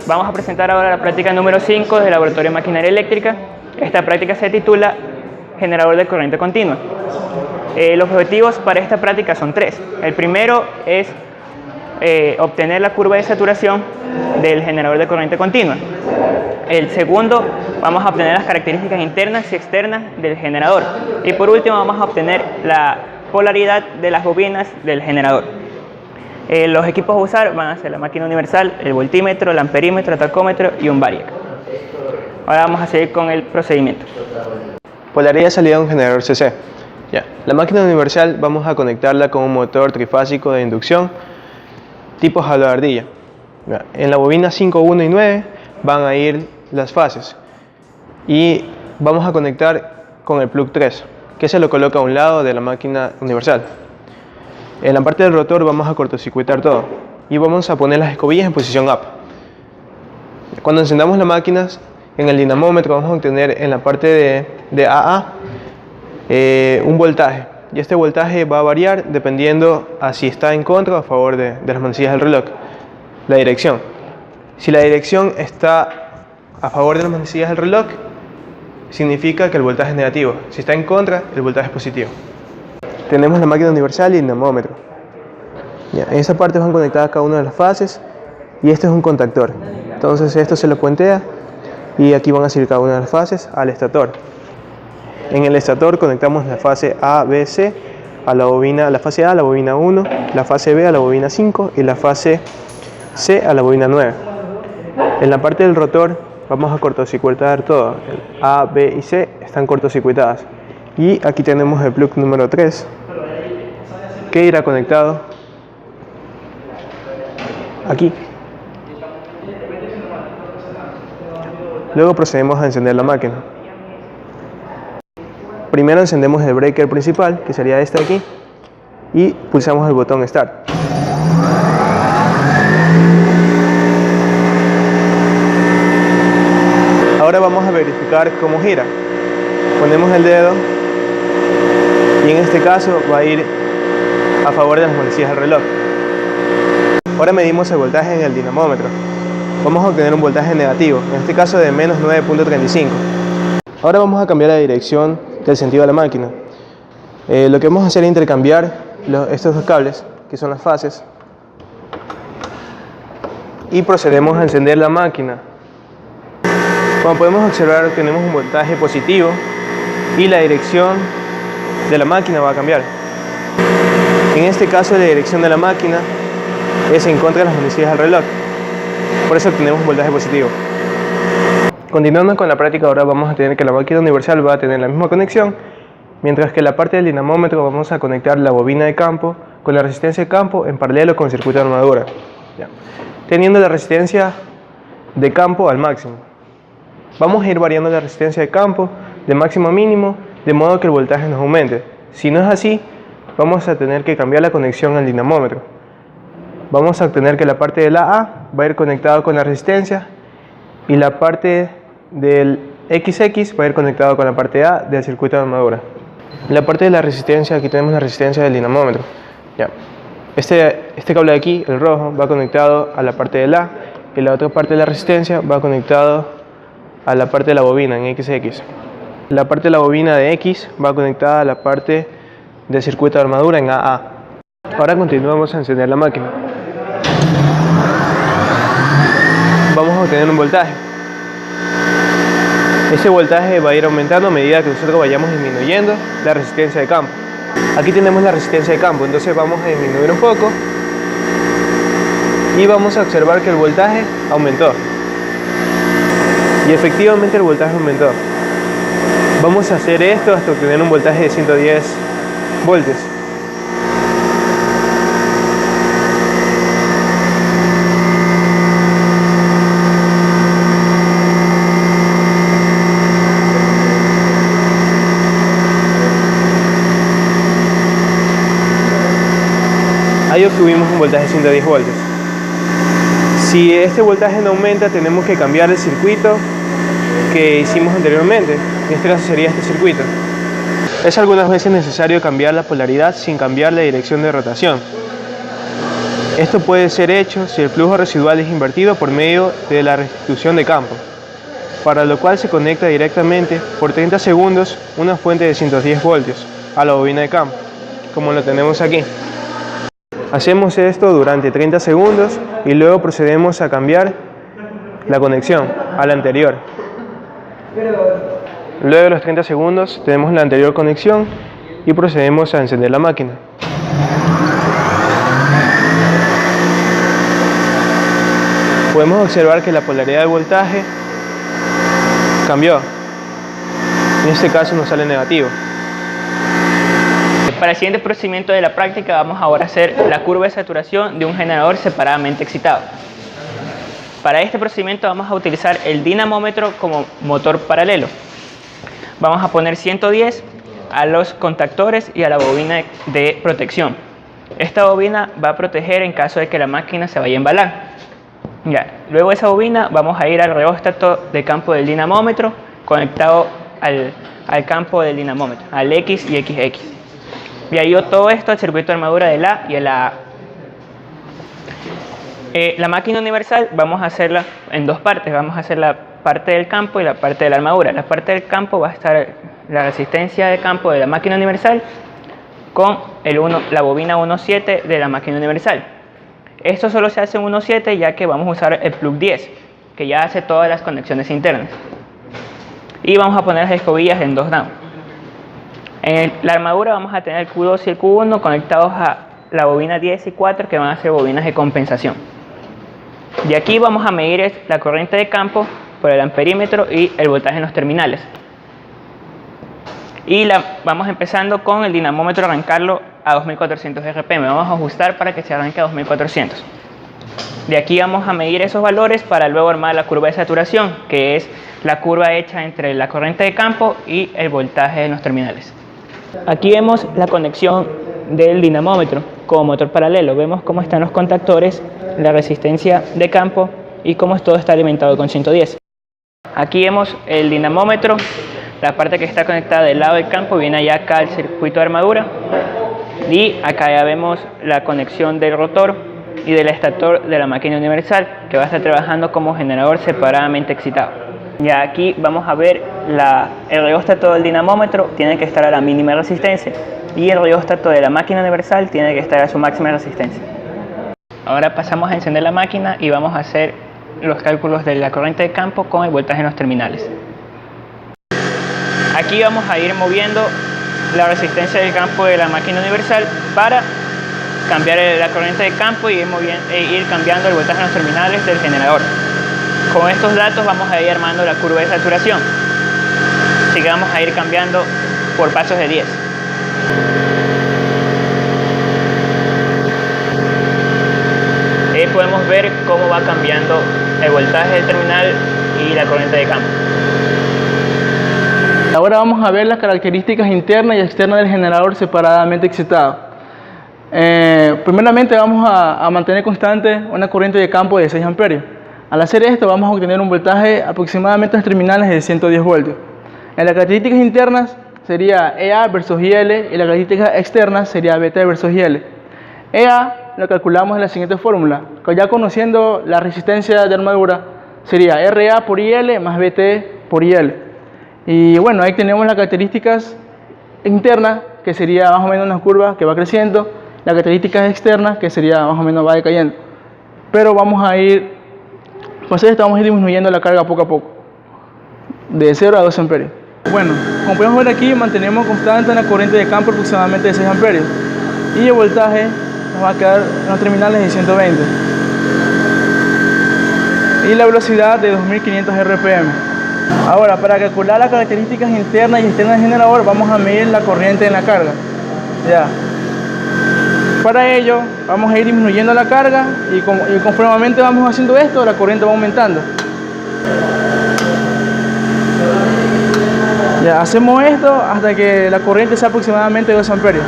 Vamos a presentar ahora la práctica número 5 del Laboratorio de Maquinaria Eléctrica. Esta práctica se titula Generador de corriente continua. Los objetivos para esta práctica son tres. El primero es obtener la curva de saturación del generador de corriente continua. El segundo, vamos a obtener las características internas y externas del generador. Y por último, vamos a obtener la polaridad de las bobinas del generador. Los equipos a usar van a ser la máquina universal, el voltímetro, el amperímetro, el tacómetro y un variac. Ahora vamos a seguir con el procedimiento. Polaridad de salida de un generador CC. La máquina universal vamos a conectarla con un motor trifásico de inducción tipo jaula de ardilla. En la bobina 5, 1 y 9 van a ir las fases y vamos a conectar con el plug 3, que se lo coloca a un lado de la máquina universal. En la parte del rotor vamos a cortocircuitar todo y vamos a poner las escobillas en posición up. Cuando encendamos las máquinas, en el dinamómetro vamos a obtener en la parte de AA un voltaje, y este voltaje va a variar dependiendo a si está en contra o a favor de las manecillas del reloj. La dirección. Si la dirección está a favor de las manecillas del reloj, significa que el voltaje es negativo. Si está en contra, el voltaje es positivo. Tenemos la máquina universal y el dinamómetro. En esta parte van conectadas cada una de las fases y este es un contactor. Entonces esto se lo puentea y aquí van a seguir cada una de las fases al estator. En el estator conectamos la fase A, B, C a la bobina, la fase A a la bobina 1, la fase B a la bobina 5 y la fase C a la bobina 9. En la parte del rotor vamos a cortocircuitar todo. El A, B y C están cortocircuitadas. Y aquí tenemos el plug número 3 que irá conectado aquí. Luego procedemos a encender la máquina. Primero encendemos el breaker principal, que sería este de aquí, y pulsamos el botón Start. Ahora vamos a verificar cómo gira. Ponemos el dedo y en este caso va a ir a favor de las manecillas del reloj. Ahora medimos el voltaje en el dinamómetro. Vamos a obtener un voltaje negativo, en este caso de menos 9.35. Ahora vamos a cambiar la dirección del sentido de la máquina. Lo que vamos a hacer es intercambiar estos dos cables, que son las fases, y procedemos a encender la máquina. Como podemos observar, tenemos un voltaje positivo y la dirección de la máquina va a cambiar. En este caso, la dirección de la máquina es en contra de las manecillas del reloj, por eso obtenemos un voltaje positivo. Continuando con la práctica, ahora vamos a tener que la máquina universal va a tener la misma conexión, mientras que la parte del dinamómetro vamos a conectar la bobina de campo con la resistencia de campo en paralelo con el circuito de armadura, teniendo la resistencia de campo al máximo. Vamos a ir variando la resistencia de campo de máximo a mínimo, de modo que el voltaje nos aumente. Si no es así, vamos a tener que cambiar la conexión al dinamómetro. Vamos a obtener que la parte del AA va a ir conectado con la resistencia y la parte del XX va a ir conectado con la parte A del circuito de armadura. En la parte de la resistencia, aquí tenemos la resistencia del dinamómetro. Este cable de aquí, el rojo, va conectado a la parte del A y la otra parte de la resistencia va conectado a la parte de la bobina en XX. La parte de la bobina de X va conectada a la parte del circuito de armadura en AA. Ahora continuamos a encender la máquina. Vamos a obtener un voltaje. Ese voltaje va a ir aumentando a medida que nosotros vayamos disminuyendo la resistencia de campo. Aquí tenemos la resistencia de campo, entonces vamos a disminuir un poco y vamos a observar que el voltaje aumentó. Y efectivamente el voltaje aumentó. Vamos a hacer esto hasta obtener un voltaje de 110 voltios. Ahí obtuvimos un voltaje de 110 voltios. Si este voltaje no aumenta, tenemos que cambiar el circuito que hicimos anteriormente. En este caso sería este circuito. Es algunas veces necesario cambiar la polaridad sin cambiar la dirección de rotación. Esto puede ser hecho si el flujo residual es invertido por medio de la restitución de campo, para lo cual se conecta directamente por 30 segundos una fuente de 110 voltios a la bobina de campo, como lo tenemos aquí. Hacemos esto durante 30 segundos y luego procedemos a cambiar la conexión a la anterior. Luego de los 30 segundos tenemos la anterior conexión y procedemos a encender la máquina. Podemos observar que la polaridad del voltaje cambió. En este caso nos sale negativo. Para el siguiente procedimiento de la práctica vamos ahora a hacer la curva de saturación de un generador separadamente excitado. Para este procedimiento vamos a utilizar el dinamómetro como motor paralelo. Vamos a poner 110 a los contactores y a la bobina de protección. Esta bobina va a proteger en caso de que la máquina se vaya a embalar. Ya, luego de esa bobina vamos a ir al reóstato de campo del dinamómetro conectado al campo del dinamómetro, al X y XX. Y ahí todo esto al circuito de armadura del A y el AA. La máquina universal vamos a hacerla en dos partes. Vamos a hacer la parte del campo y la parte de la armadura. La parte del campo va a estar la resistencia de campo de la máquina universal con la bobina 1.7 de la máquina universal. Esto solo se hace en 1.7 ya que vamos a usar el plug 10, que ya hace todas las conexiones internas. Y vamos a poner las escobillas en 2 down. En la armadura vamos a tener el Q2 y el Q1 conectados a la bobina 10 y 4, que van a ser bobinas de compensación. De aquí vamos a medir la corriente de campo por el amperímetro y el voltaje en los terminales. Y vamos empezando con el dinamómetro, arrancarlo a 2400 RPM. Vamos a ajustar para que se arranque a 2400. De aquí vamos a medir esos valores para luego armar la curva de saturación, que es la curva hecha entre la corriente de campo y el voltaje en los terminales. Aquí vemos la conexión del dinamómetro como motor paralelo. Vemos cómo están los contactores, la resistencia de campo y cómo todo está alimentado con 110. Aquí vemos el dinamómetro, la parte que está conectada del lado del campo viene allá acá al circuito de armadura, y acá ya vemos la conexión del rotor y del estator de la máquina universal, que va a estar trabajando como generador separadamente excitado. Ya aquí vamos a ver el reóstato del dinamómetro tiene que estar a la mínima resistencia y el reóstato de la máquina universal tiene que estar a su máxima resistencia. Ahora pasamos a encender la máquina y vamos a hacer los cálculos de la corriente de campo con el voltaje en los terminales. Aquí vamos a ir moviendo la resistencia del campo de la máquina universal para cambiar la corriente de campo y ir cambiando el voltaje en los terminales del generador. Con estos datos vamos a ir armando la curva de saturación, así que vamos a ir cambiando por pasos de 10. Ahí podemos ver cómo va cambiando el voltaje del terminal y la corriente de campo. Ahora vamos a ver las características internas y externas del generador separadamente excitado. Primeramente vamos a mantener constante una corriente de campo de 6 amperios. Al hacer esto vamos a obtener un voltaje aproximadamente en los terminales de 110 voltios. En las características internas sería EA versus IL y las características externas sería BT versus IL. EA lo calculamos en la siguiente fórmula, ya conociendo la resistencia de armadura sería RA por IL más BT por IL. Y bueno, ahí tenemos las características internas, que sería más o menos una curva que va creciendo, las características externas, que sería más o menos va decayendo. Pero vamos a ir, pues vamos a ir disminuyendo la carga poco a poco, de 0 a 2 amperios. Bueno, como podemos ver aquí, mantenemos constante una corriente de campo aproximadamente de 6 amperios. Y el voltaje nos va a quedar en los terminales de 120. Y la velocidad de 2500 RPM. Ahora, para calcular las características internas y externas del generador, vamos a medir la corriente en la carga. Ya. Para ello, vamos a ir disminuyendo la carga y conformemente vamos haciendo esto, la corriente va aumentando. Ya, hacemos esto hasta que la corriente sea aproximadamente 2 amperios.